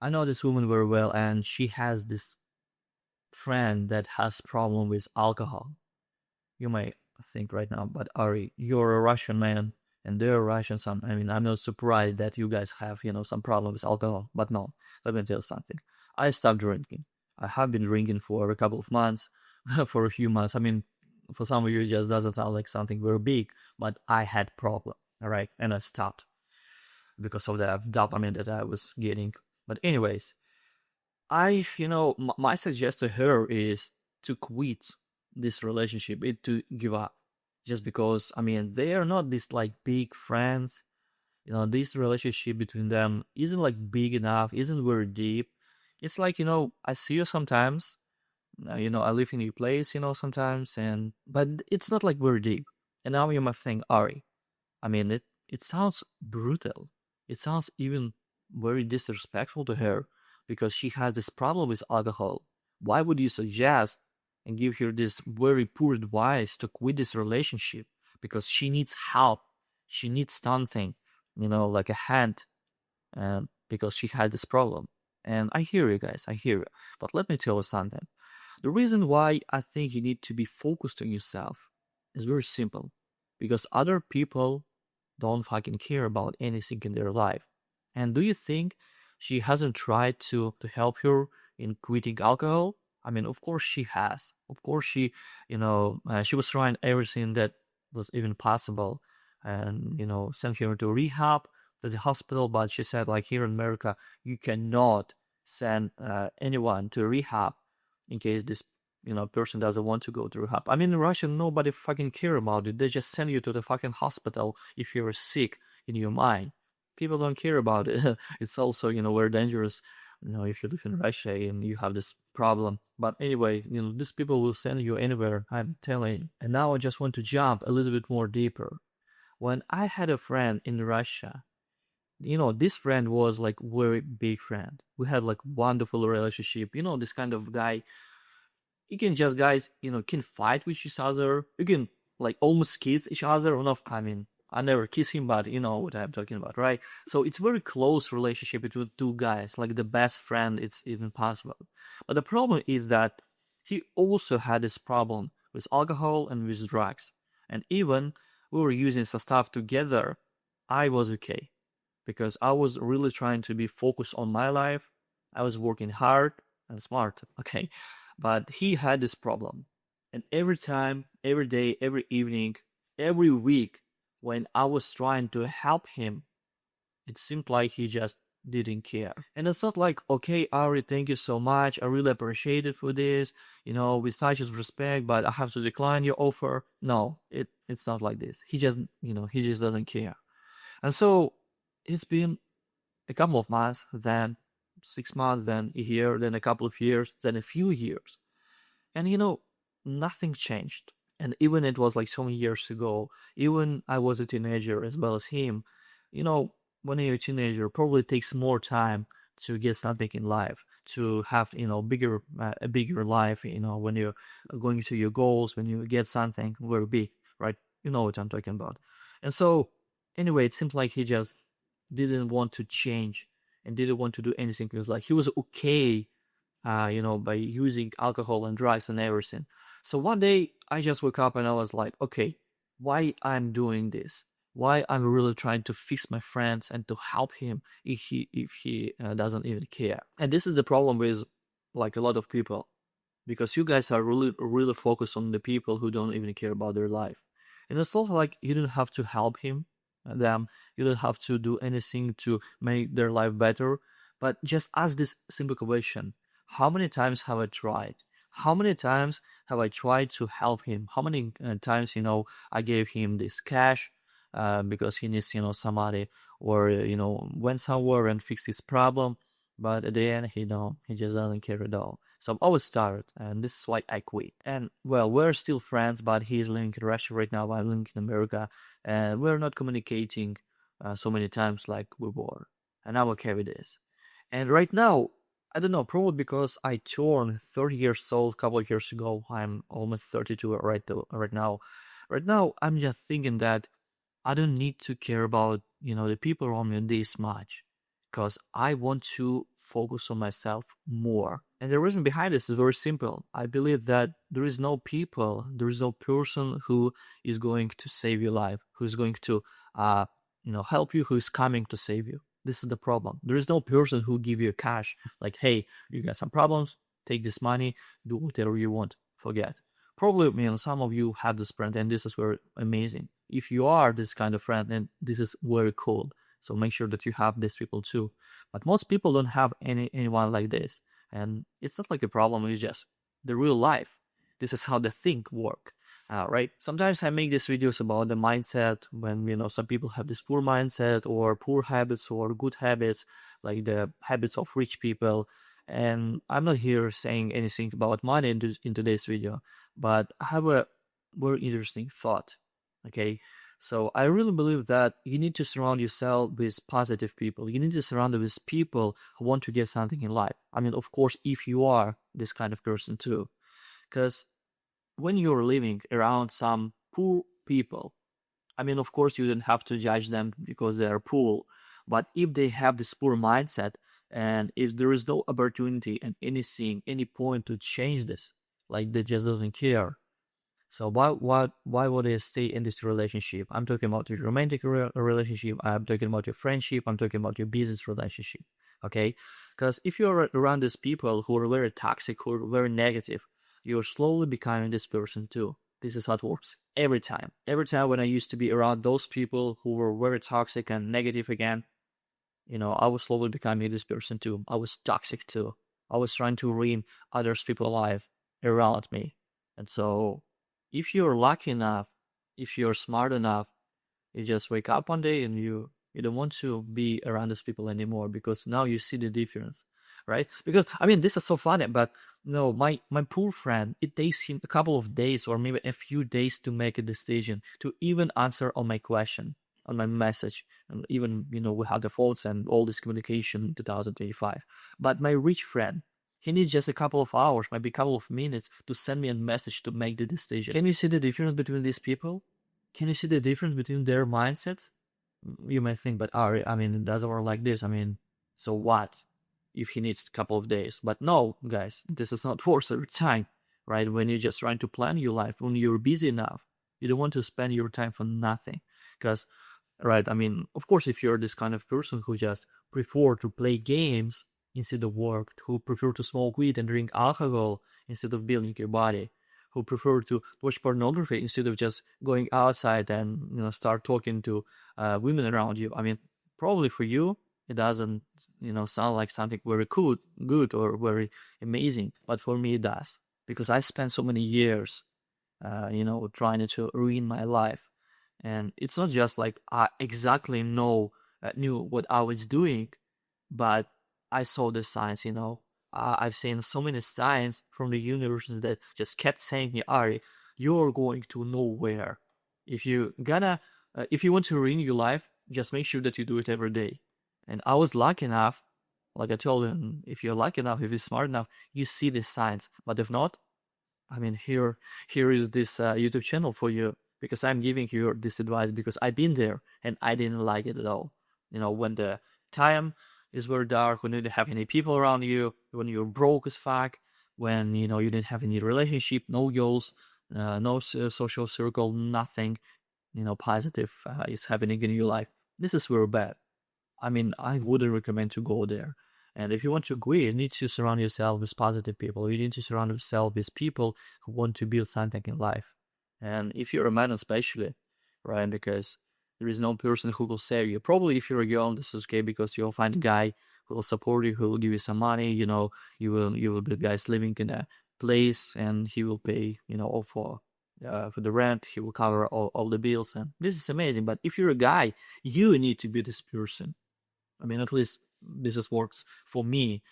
I know this woman very well, and she has this friend that has problem with alcohol. You might think right now, but Ari, you're a Russian man, and they're Russian. I mean, I'm not surprised that you guys have, some problem with alcohol. But no, let me tell you something. I stopped drinking. I have been drinking for a couple of months, for a few months. I mean, for some of you, it just doesn't sound like something very big, but I had problem, all right, and I stopped because of the dopamine that I was getting. But anyways, my suggestion to her is to quit this relationship, to give up, just because I mean they are not this like big friends. This relationship between them isn't like big enough, isn't very deep. It's like I see you sometimes. I live in your place, sometimes, and but it's not like very deep. And now you might think, Ari, I mean, it sounds brutal. It sounds even very disrespectful to her because she has this problem with alcohol. Why would you suggest and give her this very poor advice to quit this relationship? Because she needs help. She needs something, like a hand, because she had this problem. And I hear you guys, I hear you. But let me tell you something. The reason why I think you need to be focused on yourself is very simple. Because other people don't fucking care about anything in their life. And do you think she hasn't tried to help her in quitting alcohol? I mean, of course she has. Of course she was trying everything that was even possible, and sent her to rehab, to the hospital. But she said, like here in America, you cannot send anyone to rehab in case this person doesn't want to go to rehab. I mean, in Russia, nobody fucking care about it. They just send you to the fucking hospital if you're sick in your mind. People don't care about it. It's also, very dangerous, if you live in Russia and you have this problem. But anyway, these people will send you anywhere, I'm telling you. And now I just want to jump a little bit more deeper. When I had a friend in Russia, this friend was like very big friend. We had like wonderful relationship. This kind of guy, you can just guys, can fight with each other. You can like almost kiss each other. Or not, I mean, I never kiss him, but you know what I'm talking about, right? So it's very close relationship between two guys, like the best friend. It's even possible. But the problem is that he also had this problem with alcohol and with drugs. And even we were using some stuff together, I was okay because I was really trying to be focused on my life. I was working hard and smart, okay? But he had this problem. And every time, every day, every evening, every week, when I was trying to help him, it seemed like he just didn't care. And I thought like, okay, Ari, thank you so much. I really appreciate it for this, with such respect, but I have to decline your offer. No, it's not like this. He just doesn't care. And so it's been a couple of months, then 6 months, then a year, then a couple of years, then a few years. And nothing changed. And even it was like so many years ago, even I was a teenager as well as him, you know, when you're a teenager, probably takes more time to get something in life, to have, a bigger life, when you're going to your goals, when you get something very big, right? You know what I'm talking about. And so, anyway, it seems like he just didn't want to change and didn't want to do anything. It was like he was okay, by using alcohol and drugs and everything. So one day I just woke up and I was like, okay, why I'm doing this? Why I'm really trying to fix my friends and to help him if he doesn't even care? And this is the problem with like a lot of people, because you guys are really focused on the people who don't even care about their life. And it's also like you don't have to help them. You don't have to do anything to make their life better, but just ask this simple question: how many times have I tried? How many times have I tried to help him? How many times I gave him this cash because he needs somebody, or went somewhere and fixed his problem, but at the end he just doesn't care at all. So I'm always tired, and this is why I quit. And well, we're still friends, but he's living in Russia right now. I'm living in America, and we're not communicating so many times like we were. And I'm okay with this. And right now, I don't know, probably because I turned 30 years old a couple of years ago. I'm almost 32 right now. Right now, I'm just thinking that I don't need to care about, the people around me this much. because I want to focus on myself more. And the reason behind this is very simple. I believe that there is no person who is going to save your life, who is going to, help you, who is coming to save you. This is the problem. There is no person who give you cash, like, hey, you got some problems, take this money, do whatever you want. Forget. Probably, some of you have this friend, and this is very amazing. If you are this kind of friend, then this is very cool. So make sure that you have these people too. But most people don't have anyone like this, and it's not like a problem. It's just the real life. This is how the thing work, right? Sometimes I make these videos about the mindset when some people have this poor mindset or poor habits or good habits, like the habits of rich people. And I'm not here saying anything about money in today's video, but I have a very interesting thought. Okay, so I really believe that you need to surround yourself with positive people. You need to surround you with people who want to get something in life. Of course, if you are this kind of person too, because when you're living around some poor people, of course, you don't have to judge them because they are poor, but if they have this poor mindset, and if there is no opportunity and any point to change this, like they just doesn't care. So why would they stay in this relationship? I'm talking about your romantic relationship. I'm talking about your friendship. I'm talking about your business relationship. Okay, because if you're around these people who are very toxic, who are very negative, you're slowly becoming this person too. This is how it works every time. Every time when I used to be around those people who were very toxic and negative again, I was slowly becoming this person too. I was toxic too. I was trying to ruin others people alive around me. And so if you're lucky enough, if you're smart enough, you just wake up one day and you don't want to be around these people anymore because now you see the difference, right? Because this is so funny, but no, my poor friend, it takes him a couple of days or maybe a few days to make a decision to even answer on my question, on my message, and even we had the phones and all this communication in 2025. But my rich friend, he needs just a couple of hours, maybe a couple of minutes to send me a message to make the decision. Can you see the difference between these people? Can you see the difference between their mindsets? You might think, but Ari, it doesn't work like this. So what if he needs a couple of days? But no, guys, this is not forced every time, right? When you're just trying to plan your life, when you're busy enough, you don't want to spend your time for nothing. Because, right, of course, if you're this kind of person who just prefer to play games instead of work, who prefer to smoke weed and drink alcohol instead of building your body, who prefer to watch pornography instead of just going outside and start talking to women around you. Probably for you it doesn't sound like something very good or very amazing, but for me it does, because I spent so many years, trying to ruin my life, and it's not just like I exactly knew what I was doing, but I saw the signs. I've seen so many signs from the universe that just kept saying me, Ari, you're going to nowhere. If if you want to ruin your life, just make sure that you do it every day. And I was lucky enough, like I told you, if you're lucky enough, if you're smart enough, you see the signs. But if not, here is this YouTube channel for you, because I'm giving you this advice because I've been there and I didn't like it at all. When the time is very dark, when you don't have any people around you, when you're broke as fuck, when you didn't have any relationship, no goals, no social circle, nothing, positive is happening in your life. This is very bad. I wouldn't recommend to go there. And if you want to quit, you need to surround yourself with positive people. You need to surround yourself with people who want to build something in life. And if you're a man especially, right, because there is no person who will save you. Probably if you're a girl, this is okay because you'll find a guy who will support you, who will give you some money. You will be guys living in a place, and he will pay, all for the rent. He will cover all the bills, and this is amazing. But if you're a guy, you need to be this person. At least this is works for me.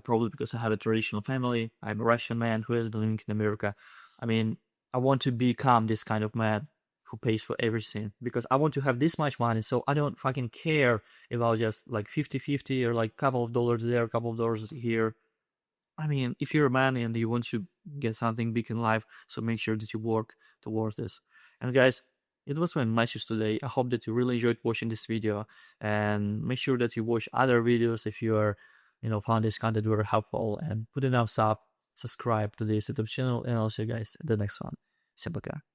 Probably because I have a traditional family. I'm a Russian man who has been living in America. I want to become this kind of man who pays for everything, because I want to have this much money, so I don't fucking care about just like 50-50 or like a couple of dollars there, a couple of dollars here. If you're a man and you want to get something big in life, so make sure that you work towards this. And guys, it was my message today. I hope that you really enjoyed watching this video, and make sure that you watch other videos if you are, found this content very helpful, and put a thumbs up, subscribe to this YouTube channel, and I'll see you guys at the next one. Всем пока.